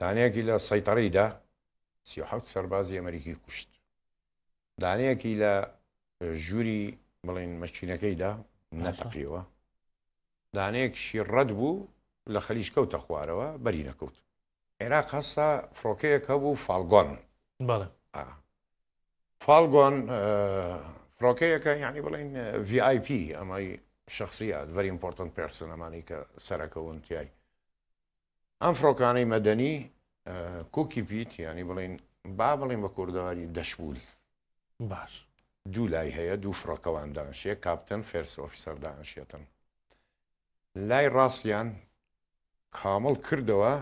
دانەیەکی لە سەیتەڕیدا 37 سەربازی ئەمریکی کوشت. دانەیەکی لە ژووری بڵین مەچینەکەیدا نەتەقیەوە. دانەیەکیشی ڕەت بوو لە خەلیج کەوتە خوارەوە بەری نەکەوت. عێراق هەستا فڕۆکەیەک هەبوو فالگۆن. فالگۆن فڕۆکەیەکە یعنی بڵین VIP ئەمەی شخصیات very important person ئەمانەی کە سەرەکەون تیای. ئەم فڕۆکانەی مەدەنی کوکی پیت ینی بڵین با بڵین بە کوردەواری دەشبول. باش. دوو لای هەیە دوو فڕۆکەوان دانشێ کاپتن فێرس ئۆفیسەر دانشێتن. لای ڕاستیان کامڵ کردەوە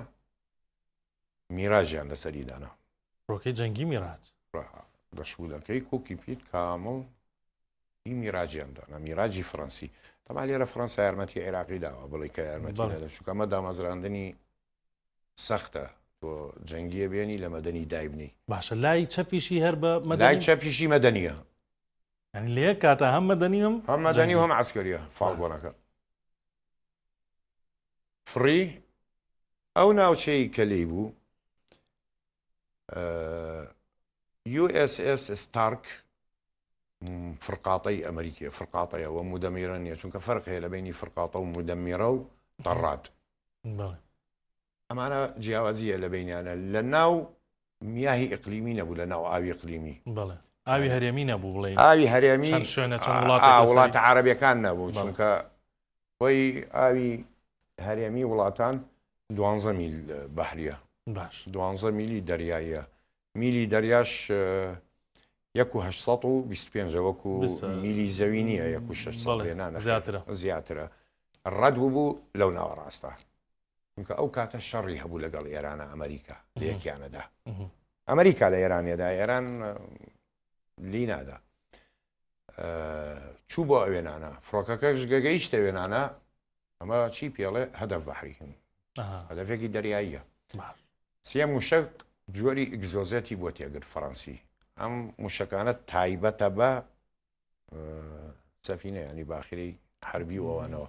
میراژیان لەسەری دانا. فڕۆکەی جەنگی میراج. دەشبولەکەی کوکی پیت کامڵ میراجیان دانا میراجی فڕەنسی. تەما لێرە فڕەنسا یارمەتی عێراقی داوە بڵێ کە یارمەتی نەدا چونکە ئەمە دامەزراندنی سەختە تۆ جەنگیە بێنی لە مەدەنی دایبنی. باشە لای چەپیشی هەر بە لای چەپیشی مەدەنیە. ینی لێ کاتە هەم مەدەنی هەم مەدەنی و هەم عەسکەریە فالگۆنەکە. فڕی ئەو ناوچەی کە لێی بوو USS ستارک فرقاطەی ئەمریکیە فرقاطەیەوە مودەمیرە نییە چونکە فەرق هەیە لە بینی فرقاطە و مودەمیرە و تەڕات. ئەمانە جیاوازیە لە بینیانە لە ناو میاهی ئیقلیمی نەبوو لە ناو ئاوی ئیقلیمی. ئاوی هەرێمی نەبوو بڵێ ئاوی هەرێمی وڵاتە عەرەبیەکان نەبوو چونکە خۆی ئاوی هەرێمی وڵاتان 12 میل بەحریە. باش 12 میلی دەریاییە. میلی دەریاش 1825 وەکو میلی زەوی نییە 1600 زیاترە. ڕەت بوو لەو ناوەڕاستە چونکە ئەو کاتە شەڕی هەبوو لەگەڵ ئێرانە ئەمریکا لە یەکیانەدا. ئەمریکا لە ئێرانێدا ئێران لی نادا. چوو بۆ ئەوێنانە فڕۆکەکەش گەگەیشتە وێنانە ئەمە چی پێڵێ هەدەف بەحری هەدەفێکی دەریاییە. سێ موشک جۆری ئیگزۆزێتی بۆ تێگرت فەڕەنسی. ئەم موشکانە تایبەتە بە سەفینە ینی باخری حربی وەوانەوە.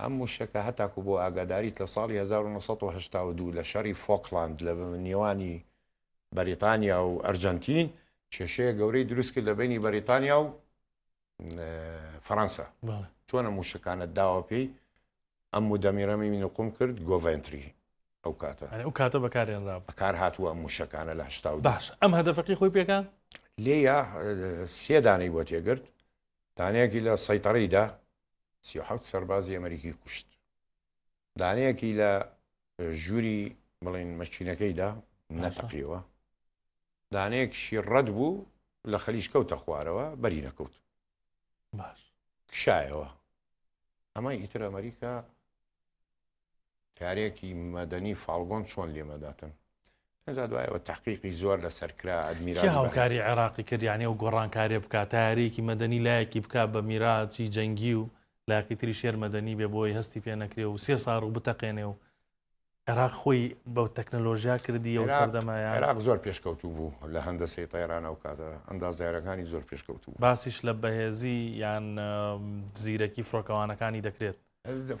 ئەم موشکە هەتاکو بۆ ئاگاداریت لە ساڵی 1982 لە شەڕی فۆکلاند لە نێوانی بەریتانیا و ئەرجەنتین کێشەیە گەورەی دروست کرد لە بینی بەریتانیا و فەڕەنسا. چۆنە موشکانە داوە پێی ئەم مودەمیرەمی مینوقم کرد گۆڤنتری ئەو کاتە ئەو کاتە بەکارێنرا بەکار هاتووە ئەم موشکانە لە هەشتا و باش ئەم هەدەفەکەی خۆی پێکان لێیە سێ دانەی بۆ تێگرت. دانەیەکی لە سەیتەڕیدا 37 سەربازی ئەمریکی کوشت. دانەیەکی لە ژووری بڵین مەچینەکەیدا نەتەقیەوە. دانەیەکیشی ڕەت بوو لە خەلیج کەوتە خوارەوە بەری نەکەوت. باش کشایەوە. ئەمە ئیتر ئەمریکا کارێکی مەدەنی فالگۆن چۆن لێمەداتن. هەزا دوایەوە تحقیقی زۆر لەسەر کرا ئەدمیرال هاوکاری عێراقی کردیانێ و گۆڕانکارێ بکات تاریکی مەدەنی لایەکی بکات بە میراجی جەنگی و لاقی تری شێر مەدەنی بێ بۆی هەستی پێ نەکرێ و 3 ساڵ بتەقێنێ و عێراق خۆی بە تەکنەلۆژیا کردی و سەردەمایە. عێراق زۆر پێشکەوتوو بوو لە هەندەسەی تەیرانە و کاتە ئەندازیارەکانی زۆر پێشکەوتوو. باسیش لە بەهێزی یان زیرەکی فڕۆکەوانەکانی دەکرێت.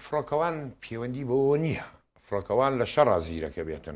فڕۆکەوان پەیوەندی بەوە نییە. فڕۆکەوان لە شەڕا زیرەکە بێتن.